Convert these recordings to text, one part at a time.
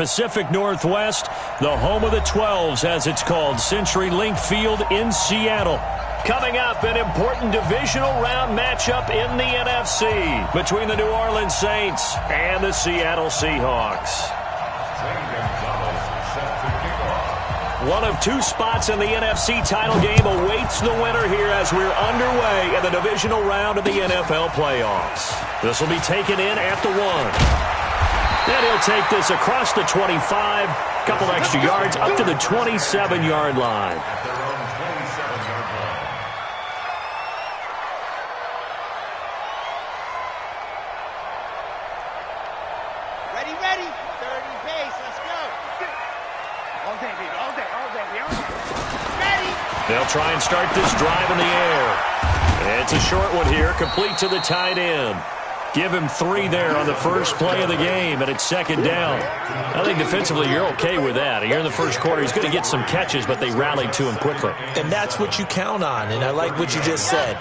Pacific Northwest, the home of the 12s, as it's called, CenturyLink Field in Seattle. Coming up, an important divisional round matchup in the NFC between the New Orleans Saints and the Seattle Seahawks. One of two spots in the NFC title game awaits the winner here as we're underway in the divisional round of the NFL playoffs. This will be taken in at the 1. And he'll take this across the 25, couple extra yards up to the 27-yard line. Ready, 30 pace, let's go. All day, baby, all day. Ready. They'll try and start this drive in the air. It's a short one here, complete to the tight end. Give him 3 there on the first play of the game, and it's second down. I think defensively you're okay with that. Here in the first quarter, he's going to get some catches, but they rallied to him quickly. And that's what you count on, and I like what you just said.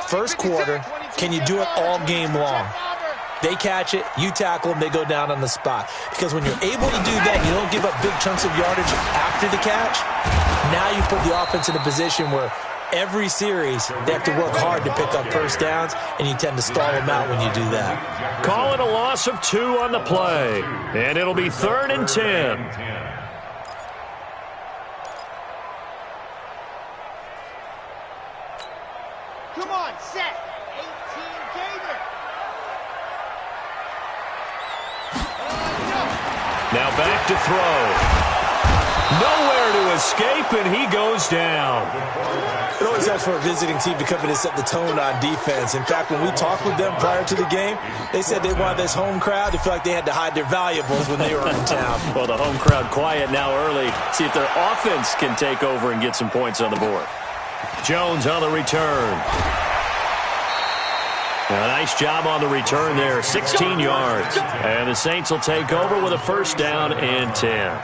First quarter, can you do it all game long? They catch it, you tackle them, they go down on the spot. Because when you're able to do that, you don't give up big chunks of yardage after the catch. Now you put the offense in a position where every series they have to work hard to pick up first downs, and you tend to stall them out when you do that. Call it a loss of 2 on the play, and it'll be 3rd and 10. Come on, set. 18 Gator. Now back to throw. Nowhere to escape, and he goes down. It always helps for a visiting team to come in and set the tone on defense. In fact, when we talked with them prior to the game, they said they wanted this home crowd to feel like they had to hide their valuables when they were in town. Well, the home crowd quiet now early. See if their offense can take over and get some points on the board. Jones on the return. A nice job on the return there, 16 yards. And the Saints will take over with a first down and 10.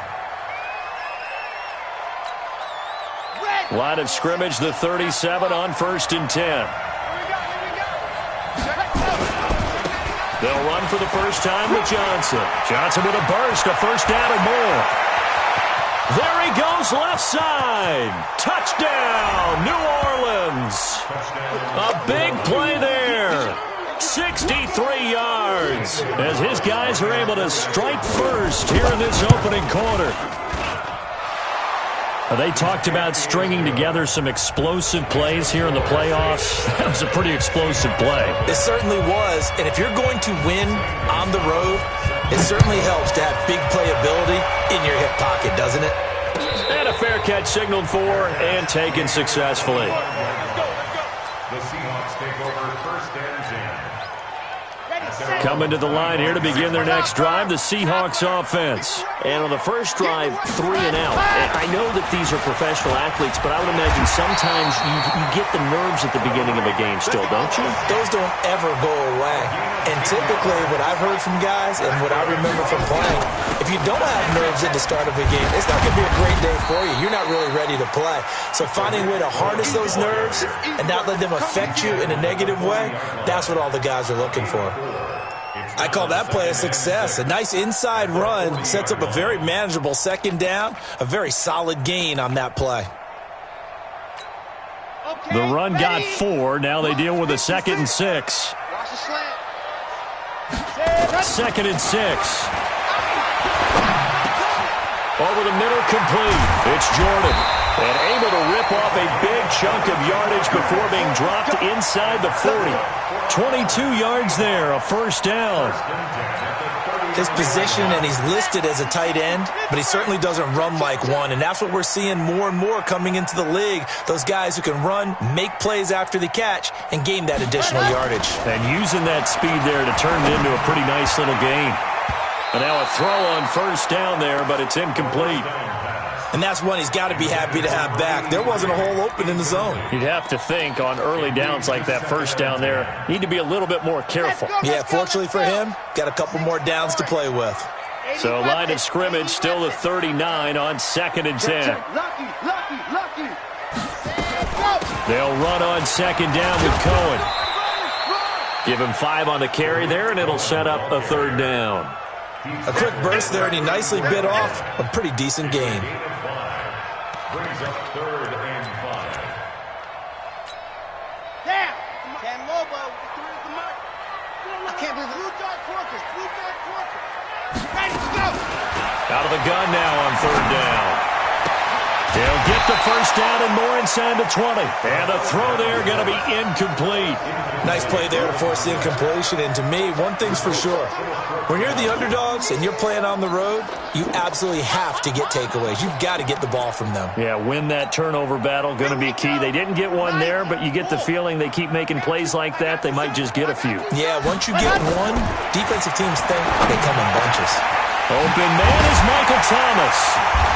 Line of scrimmage, the 37 on 1st and 10. They'll run for the first time with Johnson. Johnson with a burst, a first down or more. There he goes, left side. Touchdown, New Orleans. A big play there. 63 yards as his guys are able to strike first here in this opening quarter. They talked about stringing together some explosive plays here in the playoffs. That was a pretty explosive play. It certainly was, and if you're going to win on the road, it certainly helps to have big playability in your hip pocket, doesn't it? And a fair catch signaled for and taken successfully. The Seahawks take over 1st and 10. Coming to the line here to begin their next drive, the Seahawks offense. And on the first drive, 3 and out. And I know that these are professional athletes, but I would imagine sometimes you get the nerves at the beginning of a game still, don't you? Those don't ever go away. And typically what I've heard from guys and what I remember from playing, if you don't have nerves at the start of a game, it's not going to be a great day for you. You're not really ready to play. So finding a way to harness those nerves and not let them affect you in a negative way, that's what all the guys are looking for. I call that play a success. A nice inside run sets up a very manageable second down, a very solid gain on that play. The run got 4. Now they deal with a 2nd and 6. 2nd and 6. Over the middle, complete. It's Jordan. And able to rip off a big chunk of yardage before being dropped inside the 40. 22 yards there, a first down. His position, and he's listed as a tight end, but he certainly doesn't run like one, and that's what we're seeing more and more coming into the league. Those guys who can run, make plays after the catch, and gain that additional yardage. And using that speed there to turn it into a pretty nice little gain. And now a throw on first down there, but it's incomplete. And that's one he's got to be happy to have back. There wasn't a hole open in the zone. You'd have to think on early downs like that first down there, need to be a little bit more careful. Yeah, fortunately for him, got a couple more downs to play with. So line of scrimmage still the 39 on 2nd and 10. They'll run on 2nd down with Cohen. Give him 5 on the carry there, and it'll set up a 3rd down. A quick burst there, and he nicely bit off a pretty decent gain. Brings up 3rd and 5. Down. 10 Lobo. I can't believe it. Blue dark workers. Ready to go. Out of the gun now on 3rd down. They'll get the first down and more inside the 20. And the throw there going to be incomplete. Nice play there to force the incompletion. And to me, one thing's for sure. When you're the underdogs and you're playing on the road, you absolutely have to get takeaways. You've got to get the ball from them. Yeah, win that turnover battle, going to be key. They didn't get one there, but you get the feeling they keep making plays like that, they might just get a few. Yeah, once you get one, defensive teams think they come in bunches. Open man is Michael Thomas.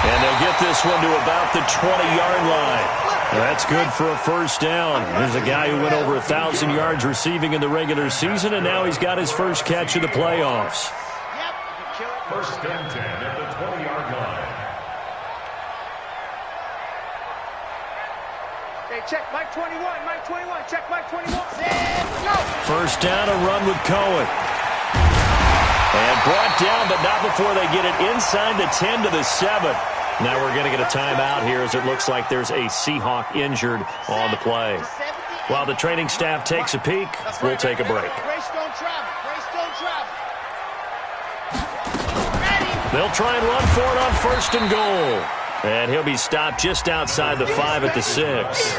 And they'll get this one to about the 20-yard line. That's good for a first down. There's a guy who went over 1,000 yards receiving in the regular season, and now he's got his first catch of the playoffs. First and 10 at the 20-yard line. Hey, check Mike 21. Mike 21. Check Mike 21. Go. First down, a run with Cohen. And brought down, but not before they get it inside the 10 to the 7. Now we're going to get a timeout here as it looks like there's a Seahawk injured on the play. While the training staff takes a peek, we'll take a break. Brace don't travel. Brace don't travel. Ready. They'll try and run for it on 1st and goal. And he'll be stopped just outside the 5 at the 6.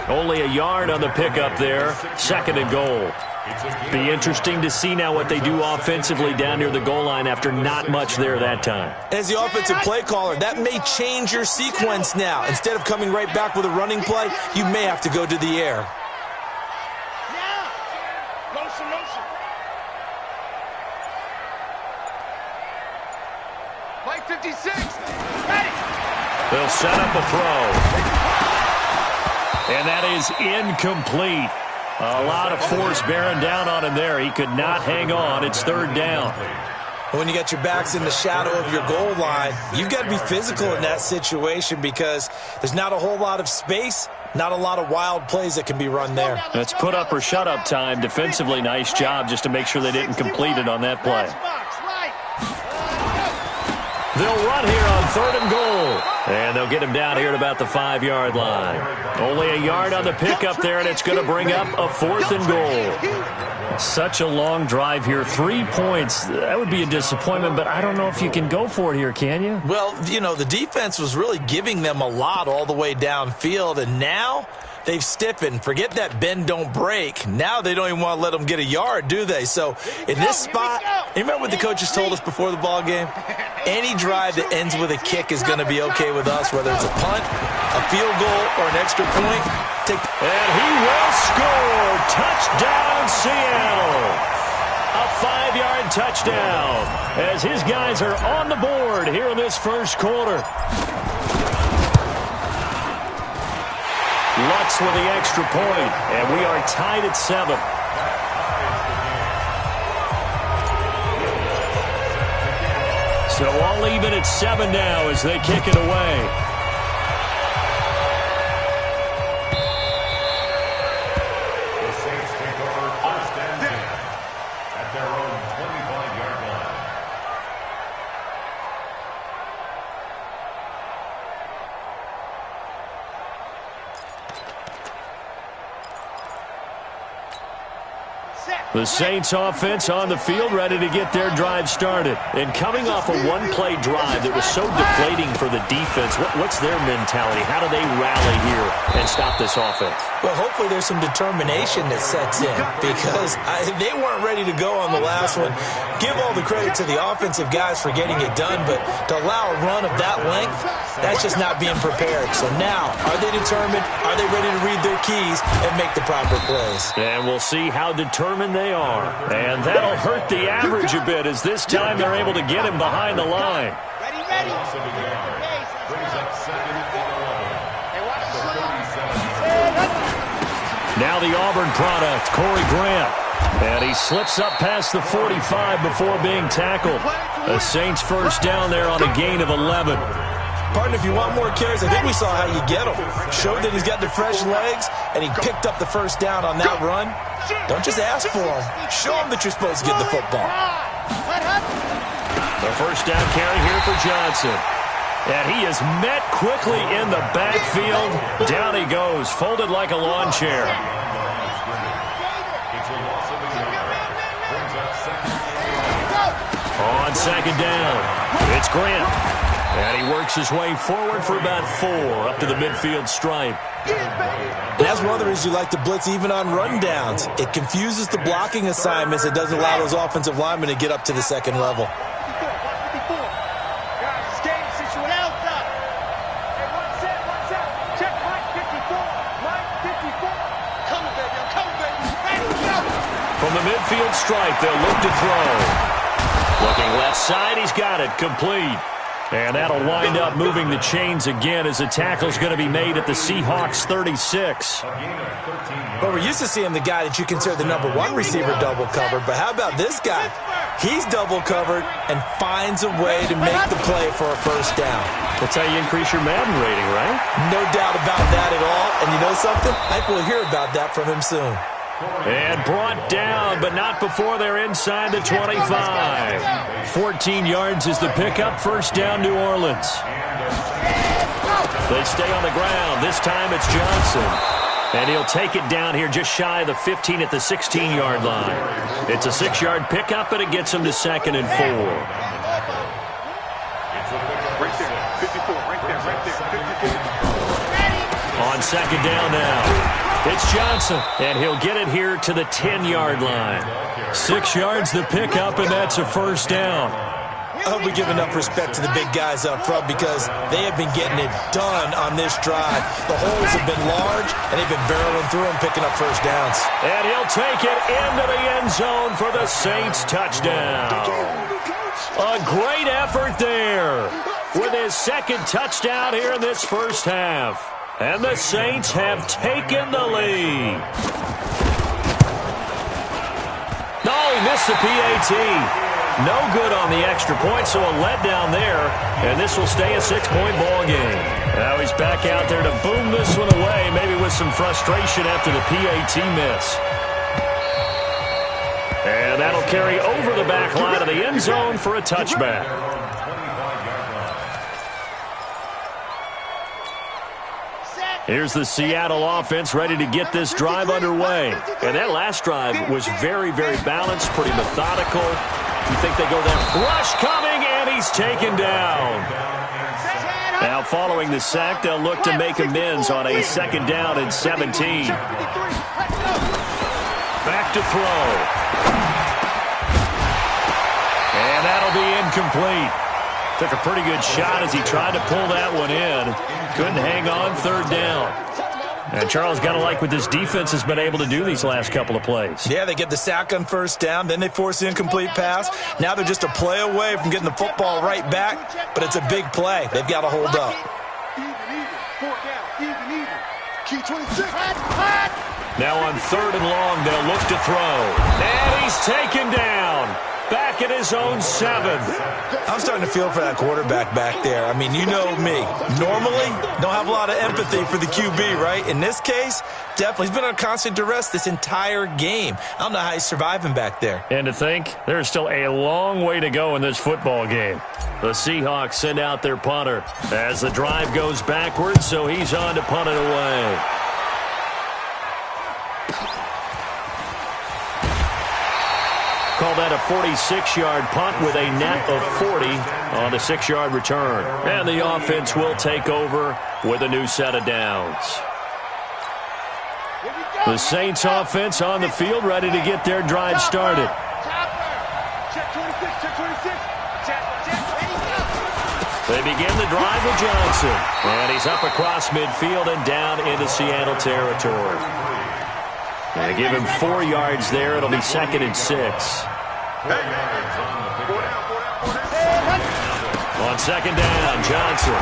Only a yard on the pickup there. 2nd and goal. Be interesting to see now what they do offensively down near the goal line after not much there that time. As the offensive play caller, that may change your sequence now. Instead of coming right back with a running play, you may have to go to the air. Now. Motion. Mike 56. Ready. They'll set up a throw. And that is incomplete. A lot of force bearing down on him there. He could not hang on. It's 3rd down. When you got your backs in the shadow of your goal line, you've got to be physical in that situation because there's not a whole lot of space, not a lot of wild plays that can be run there. That's put up or shut up time. Defensively, nice job just to make sure they didn't complete it on that play. They'll run here on 3rd and goal. And they'll get him down here at about the 5-yard line. Only a yard on the pickup there, and it's going to bring up a 4th and goal. Such a long drive here. 3 points. That would be a disappointment, but I don't know if you can go for it here, can you? Well, you know, the defense was really giving them a lot all the way downfield, and now they've stiffened. Forget that bend, don't break. Now they don't even want to let them get a yard, do they? So in this spot, you remember what the coaches told us before the ball game? Any drive that ends with a kick is going to be okay with us, whether it's a punt, a field goal, or an extra point. And he will score. Touchdown, Seattle. A 5-yard touchdown as his guys are on the board here in this first quarter. Lutz with the extra point, and we are tied at 7. So all even at 7 now as they kick it away. The Saints take over 1st and 10 at their own 25-yard line. The Saints offense on the field ready to get their drive started. And coming off a one-play drive that was so deflating for the defense, what's their mentality? How do they rally here and stop this offense? Well, hopefully there's some determination that sets in because they weren't ready to go on the last one. Give all the credit to the offensive guys for getting it done, but to allow a run of that length, that's just not being prepared. So now, are they determined? Are they ready to read their keys and make the proper plays? And we'll see how determined they are. And that'll hurt the average a bit as this time they're able to get him behind the line. Ready. Brings up 2nd and 11. Now the Auburn product, Corey Grant. And he slips up past the 45 before being tackled. The Saints first down there on a gain of 11. Partner, if you want more carries, I think we saw how you get him. Showed that he's got the fresh legs, and he picked up the first down on that run. Don't just ask for him. Show him that you're supposed to get the football. The first down carry here for Johnson. And he is met quickly in the backfield. Down he goes, folded like a lawn chair. On second down, it's Grant. And he works his way forward for about 4 up to the midfield stripe. And that's one of the reasons you like to blitz even on rundowns. It confuses the blocking assignments. It doesn't allow those offensive linemen to get up to the second level. From the midfield stripe, they'll look to throw. Looking left side, he's got it, complete. And that'll wind up moving the chains again as the tackle's going to be made at the Seahawks 36. But we're used to seeing the guy that you consider the number 1 receiver double covered. But how about this guy? He's double covered and finds a way to make the play for a first down. That's how you increase your Madden rating, right? No doubt about that at all. And you know something? I think we'll hear about that from him soon. And brought down, but not before they're inside the 25. 14 yards is the pickup. First down, New Orleans. They stay on the ground. This time it's Johnson. And he'll take it down here just shy of the 15 at the 16-yard line. It's a 6-yard pickup, and it gets him to 2nd and 4. Right there, 54, right there, 54. On second down now. It's Johnson, and he'll get it here to the 10-yard line. 6 yards the pickup, and that's a first down. I hope we give enough respect to the big guys up front because they have been getting it done on this drive. The holes have been large, and they've been barreling through them, picking up first downs. And he'll take it into the end zone for the Saints touchdown. A great effort there with his 2nd touchdown here in this first half. And the Saints have taken the lead. No, he missed the PAT. No good on the extra point, so a letdown there. And this will stay a 6-point ball game. Now he's back out there to boom this one away, maybe with some frustration after the PAT miss. And that'll carry over the back line of the end zone for a touchback. Here's the Seattle offense ready to get this drive underway. And that last drive was very, very balanced, pretty methodical. You think they go that rush coming, and he's taken down. Now following the sack, they'll look to make amends on a 2nd down and 17. Back to throw. And that'll be incomplete. Took a pretty good shot as he tried to pull that one in. Couldn't hang on, 3rd down. And Charles, got to like what this defense has been able to do these last couple of plays. Yeah, they get the sack on first down, then they force the incomplete pass. Now they're just a play away from getting the football right back, but it's a big play. They've got to hold up. Now on 3rd and long, they'll look to throw. And he's taken down. Back at his own 7. I'm starting to feel for that quarterback back there. I mean, you know me. Normally, don't have a lot of empathy for the QB, right? In this case, definitely. He's been on constant duress this entire game. I don't know how he's surviving back there. And to think, there's still a long way to go in this football game. The Seahawks send out their punter as the drive goes backwards, so he's on to punt it away. Call that a 46-yard punt with a net of 40 on a 6-yard return. And the offense will take over with a new set of downs. The Saints offense on the field ready to get their drive started. They begin the drive with Johnson. And he's up across midfield and down into Seattle territory. They give him 4 yards there. It'll be 2nd and 6. On 2nd down, Johnson.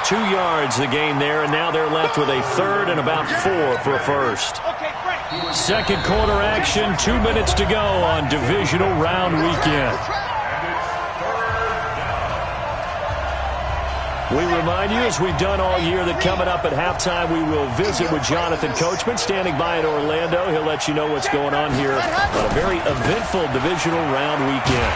2 yards the gain there, and now they're left with a 3rd and about 4 for a first. 2nd quarter action, 2 minutes to go on divisional round weekend. We remind you, as we've done all year, that coming up at halftime, we will visit with Jonathan Coachman, standing by in Orlando. He'll let you know what's going on here on a very eventful divisional round weekend.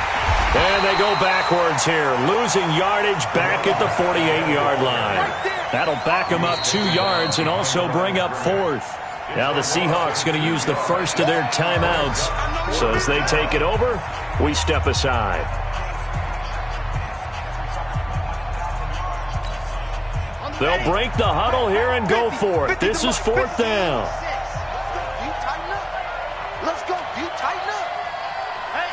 And they go backwards here, losing yardage back at the 48-yard line. That'll back them up 2 yards and also bring up 4th. Now the Seahawks going to use the first of their timeouts. So as they take it over, we step aside. They'll break the huddle here and go for it. This is 4th down. Let's go. You tighten up. Hey,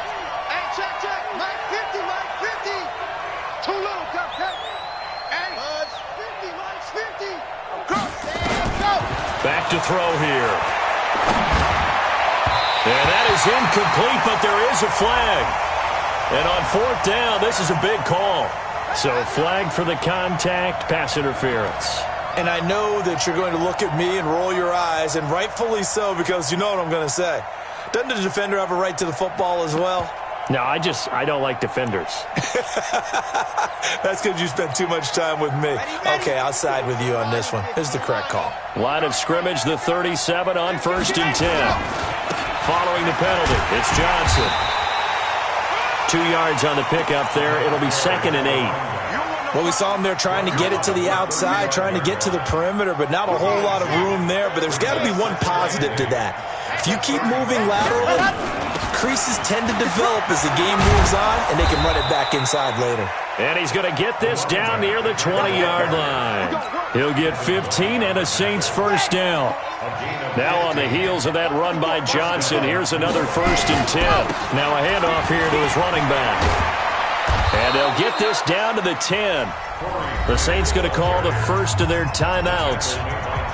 check. Mike 50, Mike 50. Too low, cut. Hey, Buzz 50, Mike's 50. Cross. Go. Back to throw here. And that is incomplete, but there is a flag. And on 4th down, this is a big call. So flag for the contact, pass interference. And I know that you're going to look at me and roll your eyes, and rightfully so, because you know what I'm going to say. Doesn't the defender have a right to the football as well? No, I don't like defenders. That's because you spent too much time with me. Okay, I'll side with you on this one. This is the correct call. Line of scrimmage, the 37 on 1st and 10. Following the penalty, it's Johnson. 2 yards on the pickup there. It'll be 2nd and 8. Well, we saw him there trying to get it to the outside, trying to get to the perimeter, but not a whole lot of room there. But there's got to be one positive to that. If you keep moving laterally, creases tend to develop as the game moves on, and they can run it back inside later. And he's going to get this down near the 20-yard line. He'll get 15 and a Saints first down. Now on the heels of that run by Johnson, here's another 1st and 10. Now a handoff here to his running back. And they'll get this down to the 10. The Saints going to call the first of their timeouts,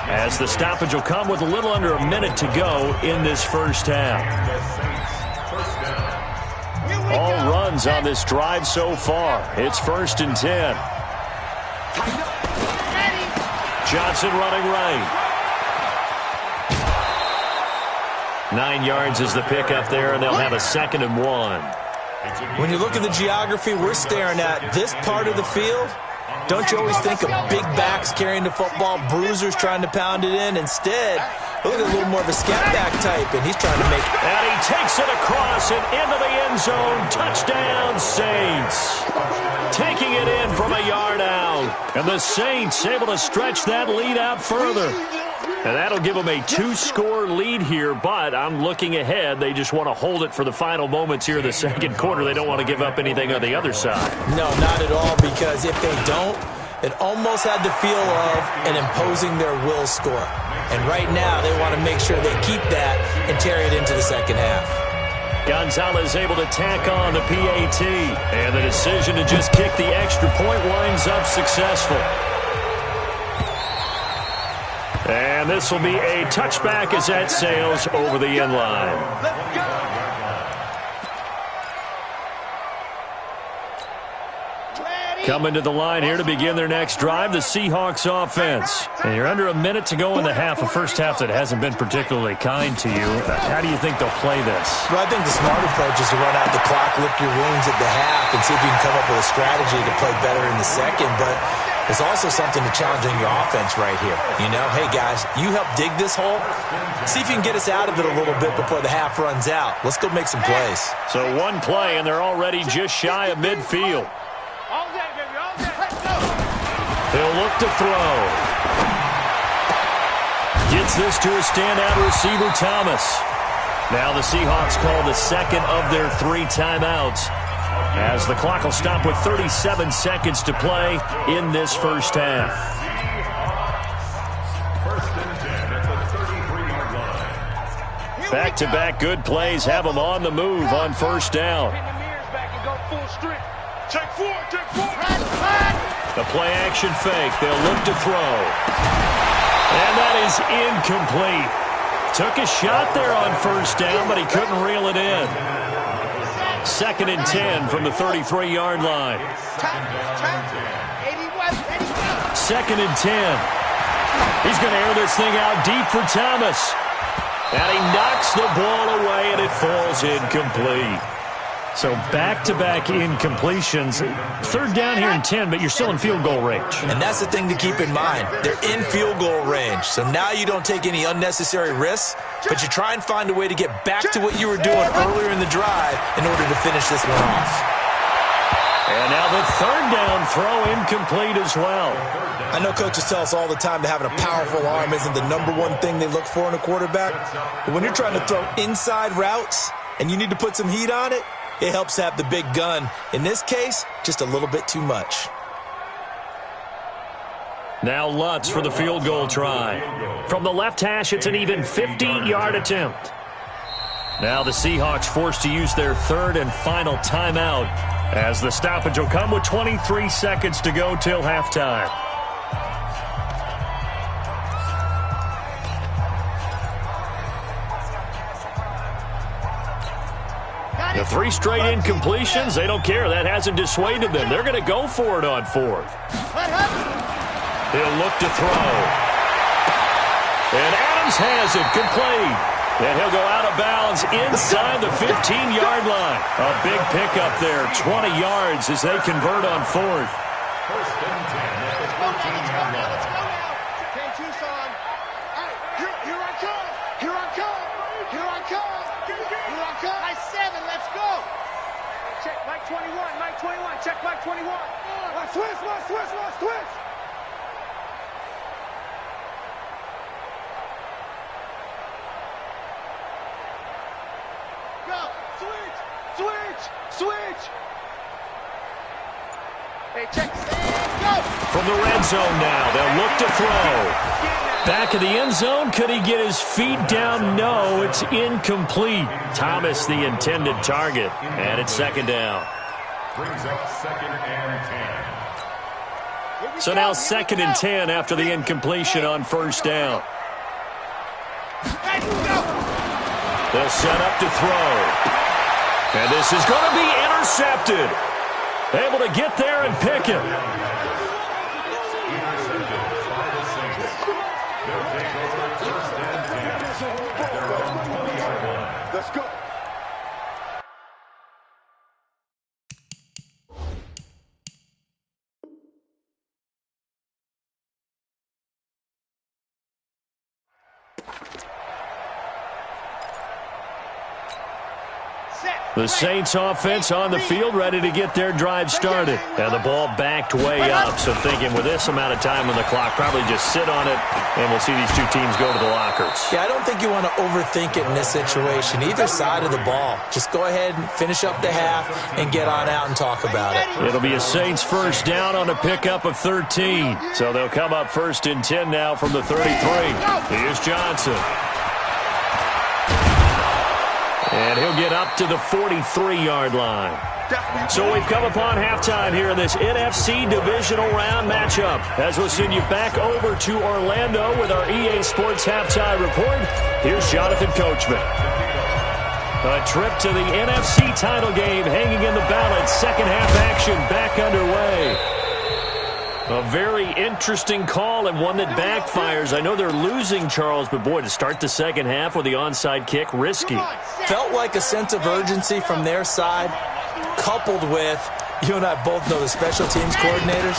as the stoppage will come with a little under a minute to go in this first half. All runs on this drive so far. It's 1st and 10. Johnson running right. 9 yards is the pickup there, and they'll have a 2nd and 1. When you look at the geography we're staring at, this part of the field, don't you always think of big backs carrying the football, bruisers trying to pound it in? Instead, look at a little more of a scat back type, and he's trying to make it. And he takes it across and into the end zone. Touchdown, Saints. Taking it in from a yard out. And the Saints able to stretch that lead out further. And that'll give them a 2-score lead here, but I'm looking ahead. They just want to hold it for the final moments here in the second quarter. They don't want to give up anything on the other side. No, not at all, because if they don't, it almost had the feel of an imposing their will score. And right now, they want to make sure they keep that and carry it into the second half. Gonzalez able to tack on the PAT, and the decision to just kick the extra point winds up successful. And this will be a touchback as that sails over the end line. Coming to the line here to begin their next drive, the Seahawks offense. And you're under a minute to go in the half, a first half that hasn't been particularly kind to you. How do you think they'll play this? Well, I think the smart approach is to run out the clock, lick your wounds at the half, and see if you can come up with a strategy to play better in the second. But there's also something to challenging your offense right here. You know, hey, guys, you help dig this hole. See if you can get us out of it a little bit before the half runs out. Let's go make some plays. So one play, and they're already just shy of midfield. He'll look to throw. Gets this to a standout receiver, Thomas. Now the Seahawks call the second of their 3 timeouts, as the clock will stop with 37 seconds to play in this first half. Back-to-back good plays have them on the move on first down. The play-action fake. They'll look to throw. And that is incomplete. Took a shot there on first down, but he couldn't reel it in. 2nd and 10 from the 33-yard line. 2nd and 10. He's going to air this thing out deep for Thomas. And he knocks the ball away, and it falls incomplete. So back-to-back incompletions. 3rd down here and 10, but you're still in field goal range. And that's the thing to keep in mind. They're in field goal range. So now you don't take any unnecessary risks, but you try and find a way to get back to what you were doing earlier in the drive in order to finish this one off. And now the third down throw incomplete as well. I know coaches tell us all the time that having a powerful arm isn't the number one thing they look for in a quarterback. But when you're trying to throw inside routes and you need to put some heat on it, it helps have the big gun. In this case, just a little bit too much. Now Lutz for the field goal try. From the left hash, it's an even 50-yard attempt. Now the Seahawks forced to use their third and final timeout as the stoppage will come with 23 seconds to go till halftime. The 3 straight incompletions, they don't care. That hasn't dissuaded them. They're going to go for it on fourth. He'll look to throw. And Adams has it complete. And he'll go out of bounds inside the 15-yard line. A big pickup there, 20 yards as they convert on fourth. First and 10 at the 14-yard line. Let's go now. Okay, Tucson. All right, here I come. Here I come. Here I come. Here I come. High 7, let's go. Check Mike 21, Mike 21. Check Mike 21. Switch. Go. Switch. Hey, check. Go. From the red zone now, they'll look to throw. Back of the end zone, could he get his feet down? No, it's incomplete. Thomas, the intended target, and it's second down. Brings up second and 10. So now second and 10 after the incompletion on first down. They'll set up to throw. And this is going to be intercepted. Able to get there and pick it. Intercepted by the Saints. They'll take over first and 10 at their own 20-yard line. Let's go. The Saints offense on the field ready to get their drive started. And the ball backed way up. So thinking with this amount of time on the clock, probably just sit on it, and we'll see these two teams go to the lockers. Yeah, I don't think you want to overthink it in this situation. Either side of the ball. Just go ahead and finish up the half and get on out and talk about it. It'll be a Saints first down on a pickup of 13. So they'll come up first and 10 now from the 33. Here's Johnson. And he'll get up to the 43-yard line. So we've come upon halftime here in this NFC divisional round matchup. As we'll send you back over to Orlando with our EA Sports halftime report, here's Jonathan Coachman. A trip to the NFC title game hanging in the balance. Second half action back underway. A very interesting call and one that backfires. I know they're losing, Charles, but boy, to start the second half with the onside kick, risky. Felt like a sense of urgency from their side, coupled with, you and I both know the special teams coordinators,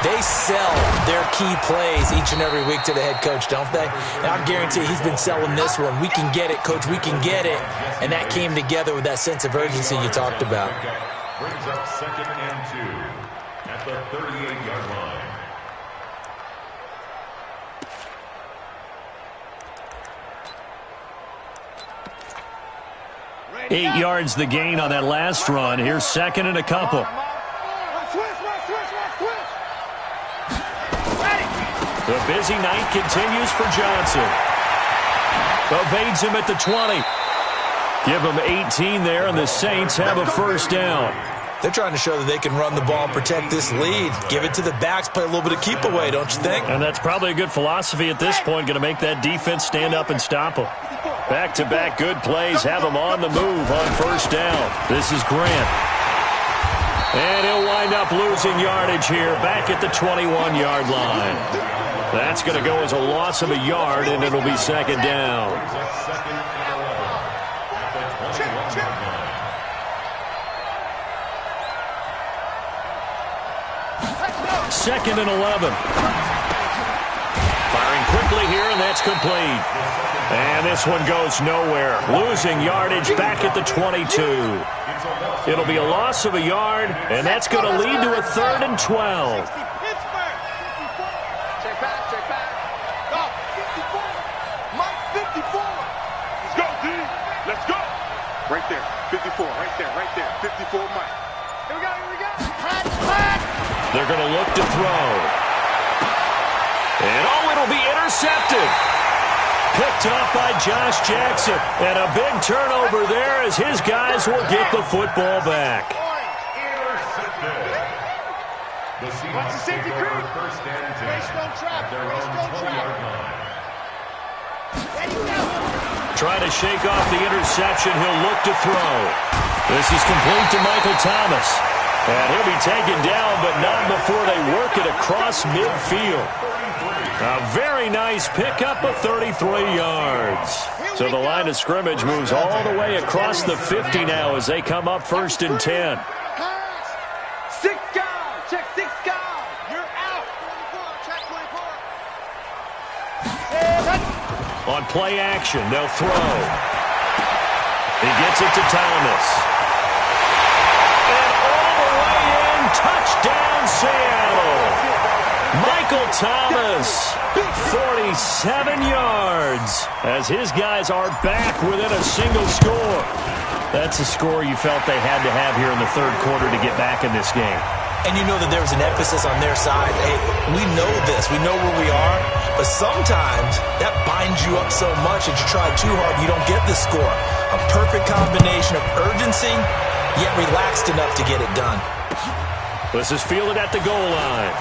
they sell their key plays each and every week to the head coach, don't they? And I guarantee he's been selling this one. We can get it, coach, we can get it. And that came together with that sense of urgency you talked about. Brings up second and 2. At the 38-yard line. Eight yards the gain on that last run. Here's second and a couple. The busy night continues for Johnson. Evades him at the 20. Give him 18 there, and the Saints have a first down. They're trying to show that they can run the ball and protect this lead. Give it to the backs, play a little bit of keep away, don't you think? And that's probably a good philosophy at this point, going to make that defense stand up and stop them. Back-to-back good plays have them on the move on first down. This is Grant. And he'll wind up losing yardage here back at the 21-yard line. That's going to go as a loss of a yard, and it'll be second down. Second and 11. Firing quickly here, and that's complete. And this one goes nowhere. Losing yardage back at the 22. It'll be a loss of a yard, and that's going to lead to a 3rd and 12. Check back. Go, 54. Mike, 54. Let's go, D. Let's go. Right there, 54, right there. 54, Mike. Here we go. Hot. They're going to look to throw. And, it'll be intercepted. Picked off by Josh Jackson. And a big turnover there as his guys will get the football back. Watch the safety crew. First and 10. Greystone trap. Their own 20-yard line. Ready, go. Trying to shake off the interception. He'll look to throw. This is complete to Michael Thomas. And he'll be taken down, but not before they work it across midfield. A very nice pickup of 33 yards. So the line of scrimmage moves all the way across the 50 now as they come up 1st and 10. Pass. 6 guys. Check 6 guys. You're out. 24. Check 24. On play action, they'll throw. He gets it to Thomas. And all the way in, touchdown Seattle. Michael Thomas, 47 yards, as his guys are back within a single score. That's a score you felt they had to have here in the 3rd quarter to get back in this game. And you know that there was an emphasis on their side. Hey, we know this. We know where we are. But sometimes that binds you up so much that you try too hard, you don't get the score. A perfect combination of urgency, yet relaxed enough to get it done. This is fielded at the goal line.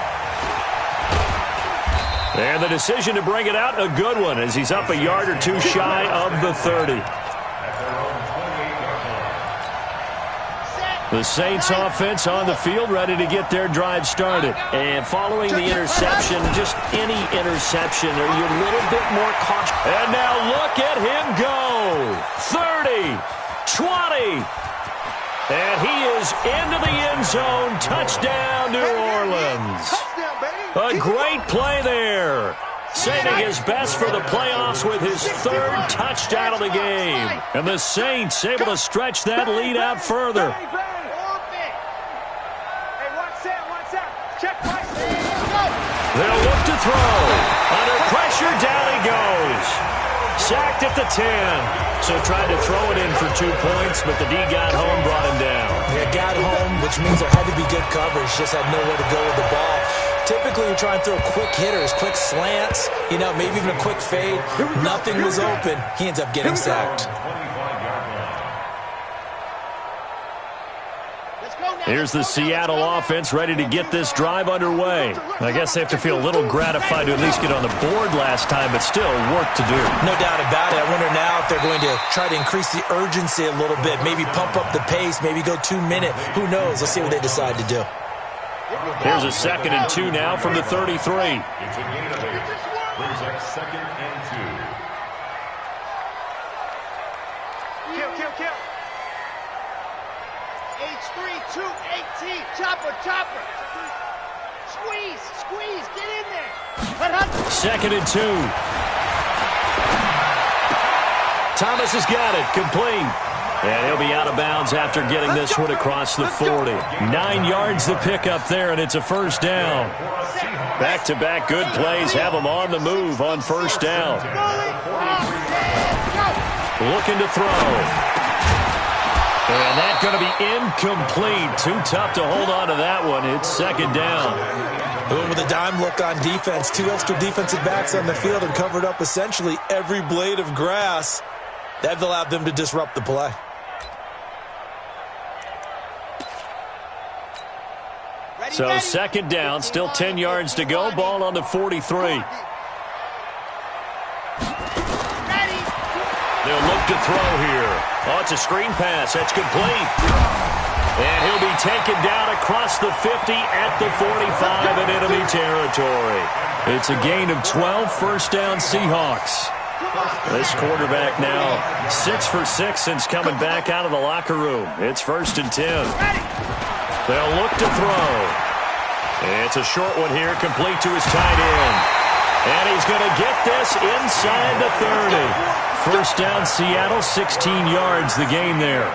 And the decision to bring it out, a good one, as he's up a yard or two shy of the 30. The Saints offense on the field, ready to get their drive started. And following the interception, just any interception, are you a little bit more cautious? And now look at him go. 30, 20. And he is into the end zone. Touchdown, New Orleans. A great play there. Saving his best for the playoffs with his 3rd touchdown of the game. And the Saints able to stretch that lead out further. They'll look to throw. Under pressure, down he goes. Sacked at the 10. So tried to throw it in for 2 points, but the D got home, brought him down. Yeah, got home, which means there had to be good coverage. Just had nowhere to go with the ball. Typically, you try and throw quick hitters, quick slants, maybe even a quick fade. Nothing was open. He ends up getting sacked. Here's the Seattle offense ready to get this drive underway. I guess they have to feel a little gratified to at least get on the board last time, but still work to do. No doubt about it. I wonder now if they're going to try to increase the urgency a little bit, maybe pump up the pace, maybe go 2-minute. Who knows? Let's see what they decide to do. Here's a 2nd and 2 now from the 33. It's a gain of 8. Brings up 2nd and 2. Kill. H3, 218. Chopper. Squeeze. Get in there. 2nd and 2. Thomas has got it. Complete. And he'll be out of bounds after getting this one across the 40. 9 yards to pick up there, and it's a 1st down. Back-to-back good plays have them on the move on 1st down. Looking to throw. And that's going to be incomplete. Too tough to hold on to that one. It's 2nd down. With a dime look on defense, 2 extra defensive backs on the field and covered up essentially every blade of grass. That allowed them to disrupt the play. So 2nd down, still 10 yards to go. Ball on the 43. They'll look to throw here. Oh, it's a screen pass. That's complete. And he'll be taken down across the 50 at the 45 in enemy territory. It's a gain of 12, 1st down Seahawks. This quarterback now 6 for 6 since coming back out of the locker room. It's 1st and 10. They'll look to throw. It's a short one here, complete to his tight end. And he's going to get this inside the 30. First down, Seattle, 16 yards the gain there.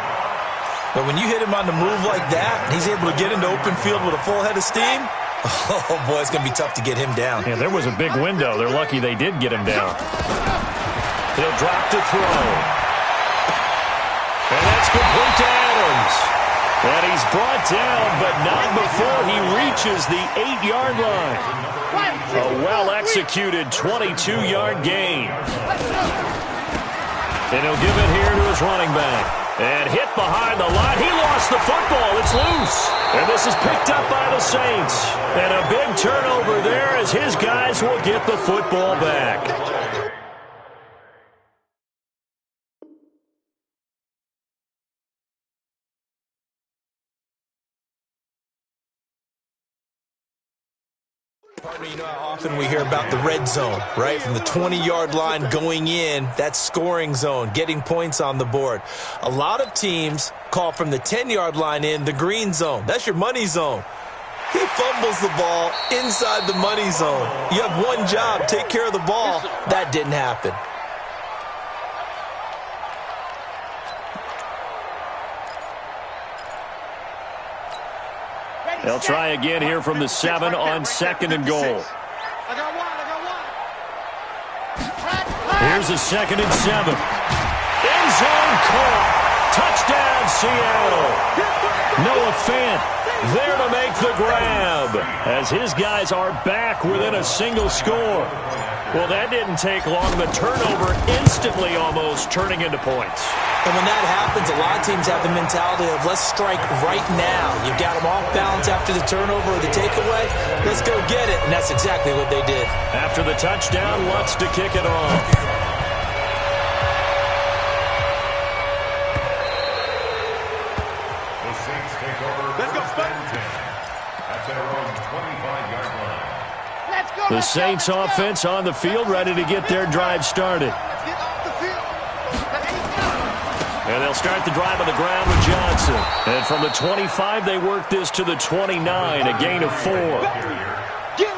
But when you hit him on the move like that, and he's able to get into open field with a full head of steam, oh, boy, it's going to be tough to get him down. Yeah, there was a big window. They're lucky they did get him down. He'll drop to throw. And that's complete to Adams. And he's brought down, but not before he reaches the 8-yard line. A well-executed 22-yard gain. And he'll give it here to his running back. And hit behind the line. He lost the football. It's loose. And this is picked up by the Saints. And a big turnover there as his guys will get the football back. Partner, you know how often we hear about the red zone, right? From the 20-yard line going in, that's scoring zone, getting points on the board. A lot of teams call from the 10-yard line in the green zone. That's your money zone. He fumbles the ball inside the money zone. You have one job, take care of the ball. That didn't happen. They'll try again here from the 7 on 2nd and goal. Here's a 2nd and 7. End zone caught. Touchdown, Seattle. Noah Fant there to make the grab as his guys are back within a single score. Well, that didn't take long. The turnover instantly almost turning into points. And when that happens, a lot of teams have the mentality of let's strike right now. You've got them off balance after the turnover or the takeaway. Let's go get it. And that's exactly what they did. After the touchdown, Lutz to kick it off. The Saints take over first and 10 at their own 25-yard line. The Saints offense on the field, ready to get their drive started. And they'll start the drive on the ground with Johnson. And from the 25, they work this to the 29, a gain of 4.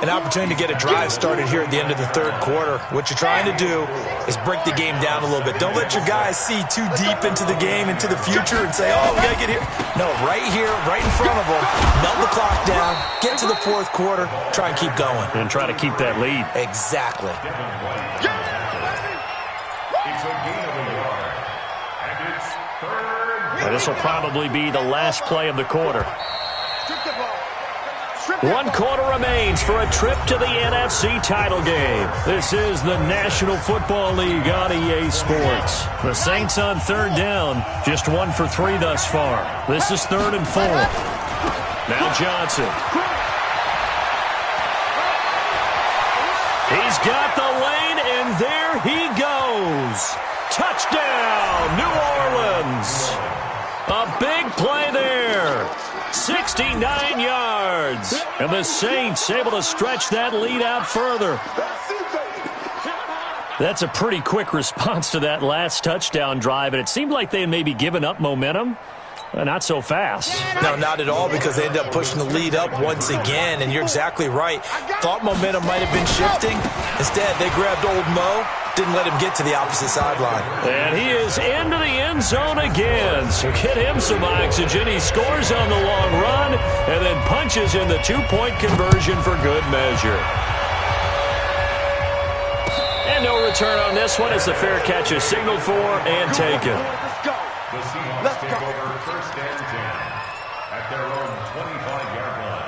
An opportunity to get a drive started here at the end of the third quarter. What you're trying to do is break the game down a little bit. Don't let your guys see too deep into the game, into the future, and say, oh, we got to get here. No, right here, right in front of them. Melt the clock down, get to the fourth quarter, try and keep going. And try to keep that lead. Exactly. It's a gain of a yard. And it's third. And this will probably be the last play of the quarter. 1 quarter remains for a trip to the NFC title game. This is the National Football League on EA Sports. The Saints on 3rd down, just 1 for 3 thus far. This is 3rd and 4. Now Johnson. He's got the lane, and there he goes. Touchdown, New Orleans. A big play there. 69 yards. And the Saints able to stretch that lead out further. That's a pretty quick response to that last touchdown drive, and it seemed like they had maybe given up momentum. Not so fast. No, not at all, because they ended up pushing the lead up once again, and you're exactly right. Thought momentum might have been shifting. Instead, they grabbed old Mo, didn't let him get to the opposite sideline. And he is into the end zone again, so get him some oxygen. He scores on the long run and then punches in the 2-point conversion for good measure. And no return on this one as the fair catch is signaled for and taken. The Seahawks take over first and 10 at their own 25-yard line.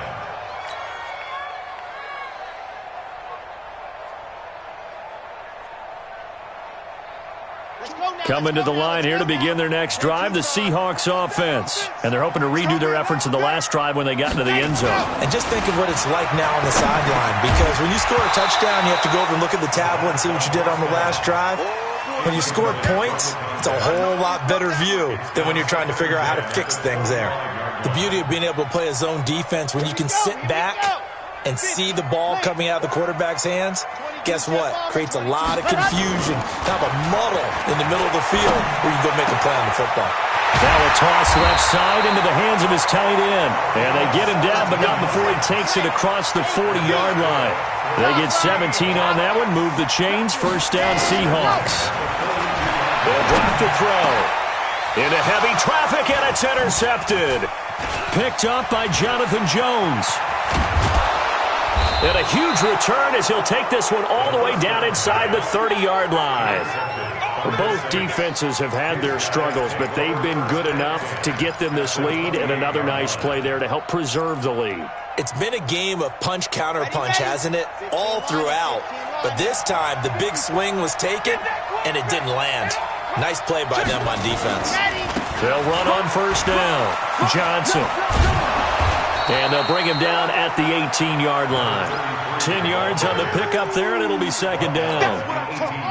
Coming to the line here to begin their next drive, the Seahawks offense. And they're hoping to redo their efforts in the last drive when they got into the end zone. And just think of what it's like now on the sideline, because when you score a touchdown, you have to go over and look at the tablet and see what you did on the last drive. When you score points, it's a whole lot better view than when you're trying to figure out how to fix things there. The beauty of being able to play a zone defense when you can sit back and see the ball coming out of the quarterback's hands, guess what? Creates a lot of confusion, kind of a muddle in the middle of the field where you go make a play on the football. Now a toss left side into the hands of his tight end. And they get him down, but not before he takes it across the 40-yard line. They get 17 on that one, move the chains, first down Seahawks. They'll drop to throw. Into heavy traffic, and it's intercepted. Picked up by Jonathan Jones. And a huge return as he'll take this one all the way down inside the 30-yard line. Both defenses have had their struggles, but they've been good enough to get them this lead, and another nice play there to help preserve the lead. It's been a game of punch-counter-punch, hasn't it? All throughout. But this time, the big swing was taken, and it didn't land. Nice play by them on defense. They'll run on first down. Johnson. And they'll bring him down at the 18-yard line. 10 yards on the pickup there, and it'll be second down.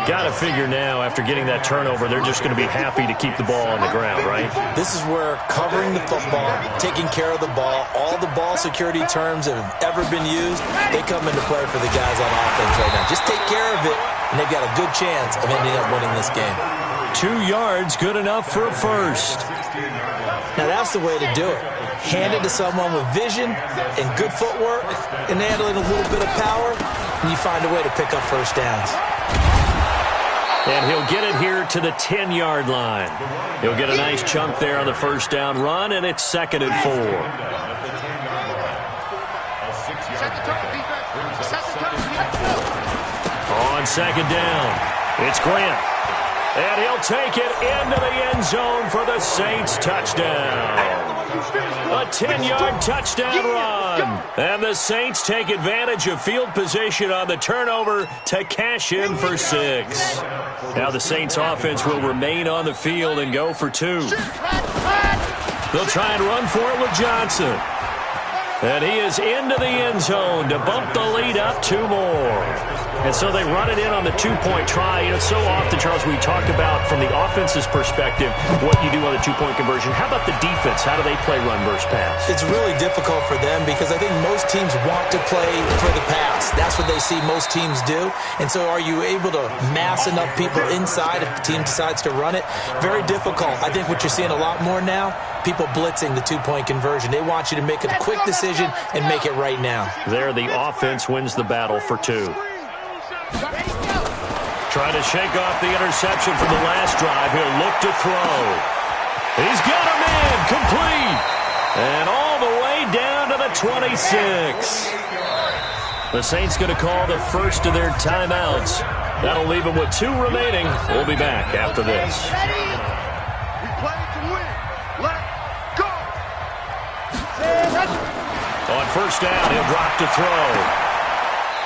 Got to figure now, after getting that turnover, they're just going to be happy to keep the ball on the ground, right? This is where covering the football, taking care of the ball, all the ball security terms that have ever been used, they come into play for the guys on offense right now. Just take care of it, and they've got a good chance of ending up winning this game. 2 yards, good enough for a first. Now that's the way to do it. Hand it to someone with vision and good footwork and handling a little bit of power, and you find a way to pick up first downs. And he'll get it here to the 10-yard line. He'll get a nice chunk there on the first down run, and it's second and 4. On second down, it's Grant. And he'll take it into the end zone for the Saints touchdown. A 10-yard touchdown run. And the Saints take advantage of field position on the turnover to cash in for 6. Now the Saints offense will remain on the field and go for 2. They'll try and run for it with Johnson. And he is into the end zone to bump the lead up 2 more. And so they run it in on the 2-point try. You know, so often, Charles, we talk about from the offense's perspective what you do on the 2-point conversion. How about the defense? How do they play run versus pass? It's really difficult for them because I think most teams want to play for the pass. That's what they see most teams do. And so are you able to mass enough people inside if the team decides to run it? Very difficult. I think what you're seeing a lot more now, people blitzing the 2-point conversion. They want you to make a quick decision and make it right now. There, the offense wins the battle for 2. Trying to shake off the interception from the last drive. He'll look to throw. He's got a man complete. And all the way down to the 26. The Saints going to call the first of their timeouts. That'll leave them with 2 remaining. We'll be back after this. We play to win. Let's go. On first down, he'll drop to throw.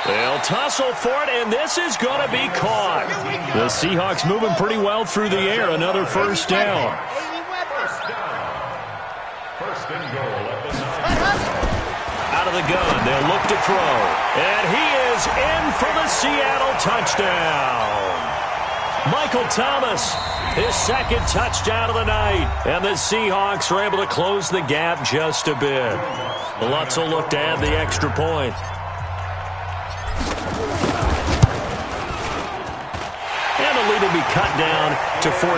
They'll tussle for it, and this is going to be caught. The Seahawks moving pretty well through the air. Another first down. First and goal at the 9. Out of the gun, they'll look to throw. And he is in for the Seattle touchdown. Michael Thomas, his second touchdown of the night. And the Seahawks are able to close the gap just a bit. Lutz will look to add the extra point. And the lead will be cut down to 14.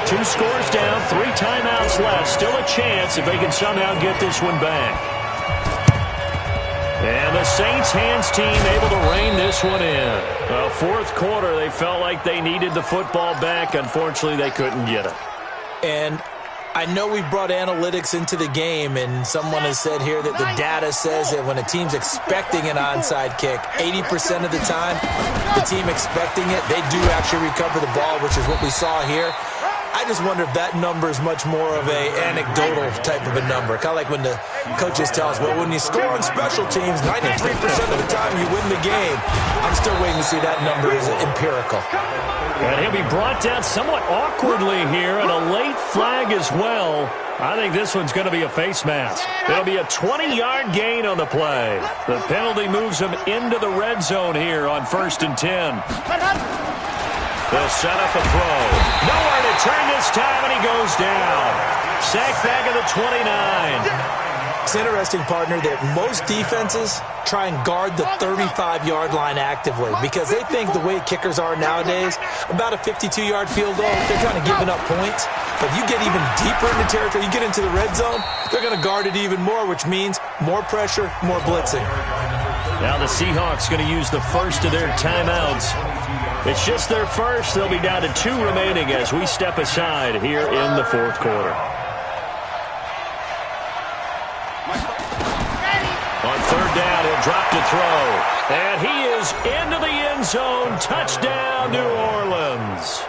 2 scores down, 3 timeouts left. Still a chance if they can somehow get this one back. And the Saints hands team able to rein this one in. Fourth quarter, they felt like they needed the football back. Unfortunately, they couldn't get it. And I know we brought analytics into the game, and someone has said here that the data says that when a team's expecting an onside kick, 80% of the time, the team expecting it, they do actually recover the ball, which is what we saw here. I just wonder if that number is much more of a anecdotal type of a number. Kind of like when the coaches tell us, well, when you score on special teams, 93% of the time you win the game. I'm still waiting to see that number is empirical. And he'll be brought down somewhat awkwardly here, and a late flag as well. I think this one's going to be a face mask. It'll be a 20-yard gain on the play. The penalty moves him into the red zone here on 1st and 10. They'll set up a throw. Nowhere to turn this time, and he goes down. Sacked back at the 29. It's interesting, partner, that most defenses try and guard the 35-yard line actively because they think the way kickers are nowadays, about a 52-yard field goal, they're kind of giving up points. But you get even deeper into territory, you get into the red zone, they're going to guard it even more, which means more pressure, more blitzing. Now the Seahawks going to use the first of their timeouts. It's just their first. They'll be down to 2 remaining as we step aside here in the fourth quarter. On third down, he'll drop to throw. And he is into the end zone. Touchdown, New Orleans.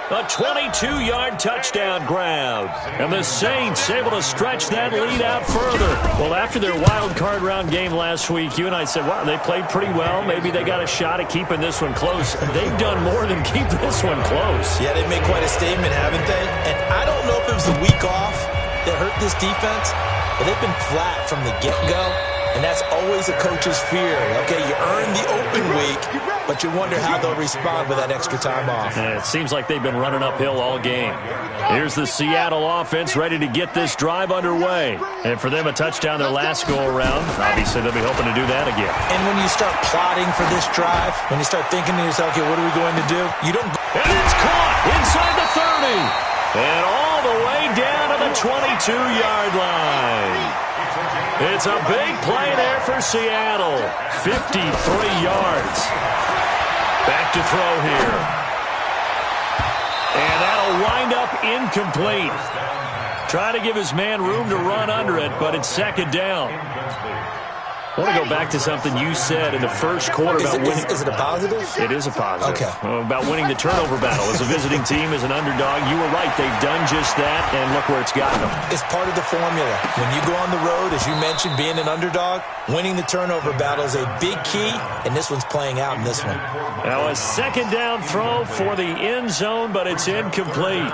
A 22-yard touchdown grab. And the Saints able to stretch that lead out further. Well, after their wild card round game last week, you and I said, wow, they played pretty well. Maybe they got a shot at keeping this one close. They've done more than keep this one close. Yeah, they've made quite a statement, haven't they? And I don't know if it was the week off that hurt this defense, but they've been flat from the get-go. And that's always a coach's fear. Okay, you earn the open week, but you wonder how they'll respond with that extra time off. And it seems like they've been running uphill all game. Here's the Seattle offense ready to get this drive underway. And for them, a touchdown their last go-around. Obviously, they'll be hoping to do that again. And when you start plotting for this drive, when you start thinking to yourself, okay, what are we going to do? You don't go. And it's caught inside the 30. And all the way down to the 22-yard line. It's a big play there for Seattle. 53 yards. Back to throw here. And that'll wind up incomplete. Try to give his man room to run under it, but it's second down. I want to go back to something you said in the first quarter about winning. Is it a positive? It is a positive. Okay. About winning the turnover battle. As a visiting team, as an underdog, you were right. They've done just that, and look where it's gotten them. It's part of the formula. When you go on the road, as you mentioned, being an underdog, winning the turnover battle is a big key, and this one's playing out in this one. Now a second down throw for the end zone, but it's incomplete.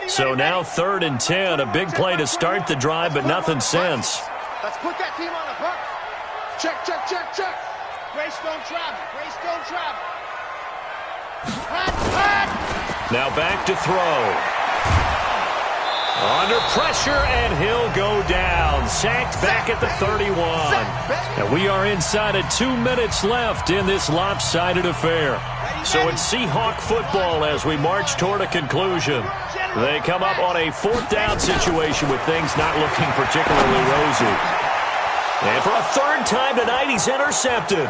So now 3rd and 10, a big play to start the drive, but nothing since. Let's put that team on the box. Check, check, check, check. Grace don't travel. Grace don't travel. Hot. Now back to throw. Under pressure, and he'll go down. Sacked back at the 31. And we are inside of 2 minutes left in this lopsided affair. So it's Seahawk football as we march toward a conclusion. They come up on a 4th down situation with things not looking particularly rosy. And for a 3rd time tonight, he's intercepted.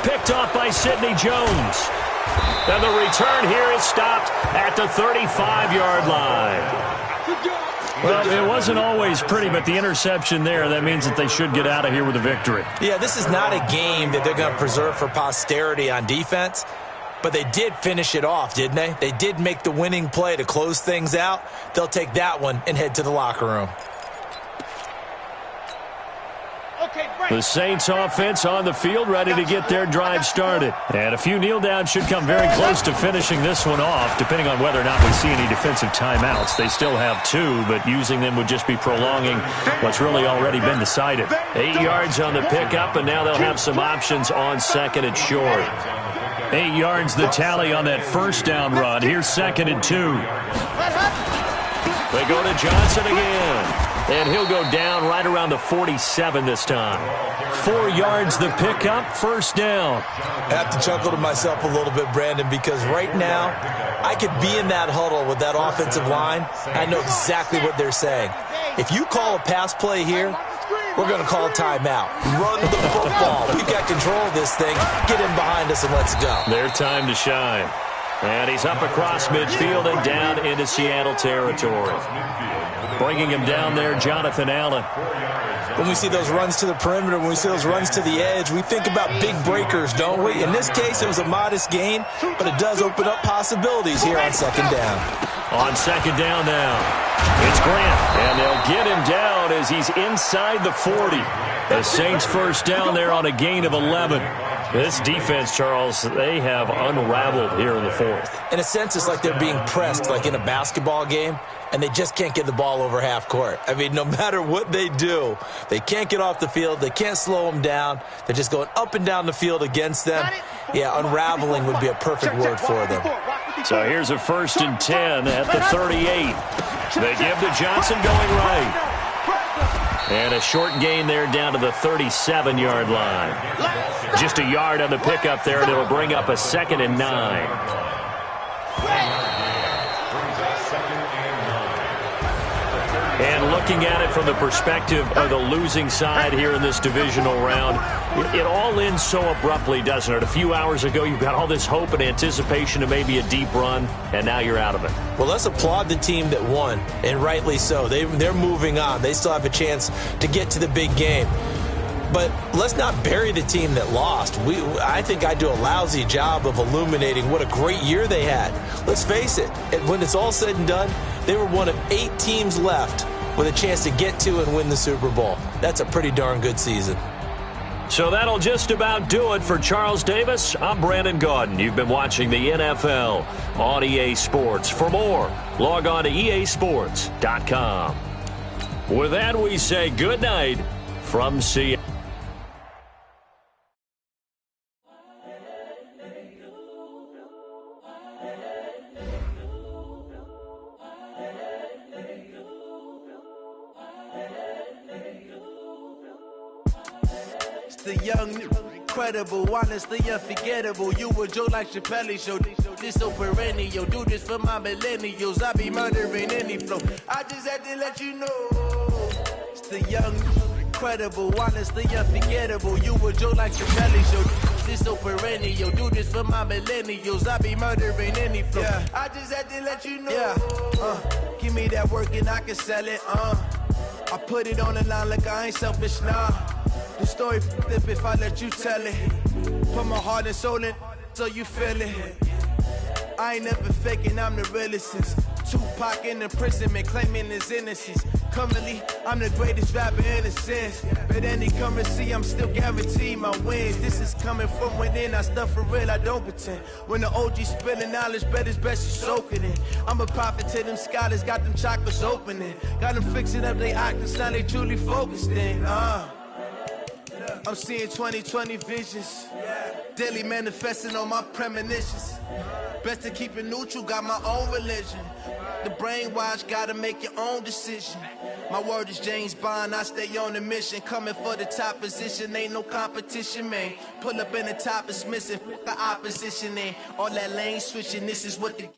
Picked off by Sidney Jones. And the return here is stopped at the 35-yard line. Well, it wasn't always pretty, but the interception there, that means that they should get out of here with a victory. Yeah, this is not a game that they're going to preserve for posterity on defense. But they did finish it off, didn't they? They did make the winning play to close things out. They'll take that one and head to the locker room. The Saints offense on the field, ready to get their drive started. And a few kneel downs should come very close to finishing this one off, depending on whether or not we see any defensive timeouts. They still have 2, but using them would just be prolonging what's really already been decided. 8 yards on the pickup, and now they'll have some options on 2nd and short. 8 yards the tally on that 1st down run. Here's 2nd and 2. They go to Johnson again. And he'll go down right around the 47 this time. 4 yards the pickup, 1st down. I have to chuckle to myself a little bit, Brandon, because right now I could be in that huddle with that offensive line. I know exactly what they're saying. If you call a pass play here, we're going to call a timeout. Run the football. We've got control of this thing. Get in behind us and let's go. Their time to shine. And he's up across midfield and down into Seattle territory. Bringing him down there, Jonathan Allen. When we see those runs to the perimeter, when we see those runs to the edge, we think about big breakers, don't we? In this case, it was a modest gain, but it does open up possibilities here on 2nd down. On 2nd down now, it's Grant, and they'll get him down as he's inside the 40. The Saints 1st down there on a gain of 11. This defense, Charles, they have unraveled here in the 4th. In a sense, it's like they're being pressed like in a basketball game, and they just can't get the ball over half court. I mean, no matter what they do, they can't get off the field. They can't slow them down. They're just going up and down the field against them. Yeah, unraveling would be a perfect word for them. So here's a 1st and 10 at the 38. They give to Johnson going right. And a short gain there down to the 37-yard line. Just a yard on the pickup there, and it'll bring up a 2nd and 9. And looking at it from the perspective of the losing side here in this divisional round, it all ends so abruptly, doesn't it? A few hours ago, you've got all this hope and anticipation of maybe a deep run, and now you're out of it. Well, let's applaud the team that won, and rightly so. They're moving on. They still have a chance to get to the big game. But let's not bury the team that lost. I think I do a lousy job of illuminating what a great year they had. Let's face it, when it's all said and done, they were one of 8 teams left with a chance to get to and win the Super Bowl. That's a pretty darn good season. So that'll just about do it for Charles Davis. I'm Brandon Gaudin. You've been watching the NFL on EA Sports. For more, log on to easports.com. With that, we say good night from Seattle. The young, incredible, honestly unforgettable. You a Joe like Chappelle show. This so perennial. Do this for my millennials. I be murdering any flow. I just had to let you know. It's the young, incredible, honestly unforgettable. You a Joe like Chappelle show. This so perennial. Do this for my millennials. I be murdering any flow. Yeah. I just had to let you know. Yeah. Give me that work and I can sell it. I put it on the line like I ain't selfish, nah. The story flip if I let you tell it. Put my heart and soul in so you feel it. I ain't never faking, I'm the realest since Tupac in imprisonment, claiming his innocence. Currently, I'm the greatest rapper in a sense. But any currency, I'm still guaranteed my wins. This is coming from within, I stuff for real, I don't pretend. When the OG spilling knowledge, bet it's best you soak it in. I'm a prophet to them scholars, got them chakras opening. Got them fixing up they octaves, now they truly focused in. I'm seeing 2020 visions. Daily manifesting on my premonitions. Best to keep it neutral, got my own religion. The brainwash, gotta make your own decision. My word is James Bond, I stay on a mission. Coming for the top position, ain't no competition, man. Pull up in the top, it's missing, the opposition in. All that lane switching, this is what the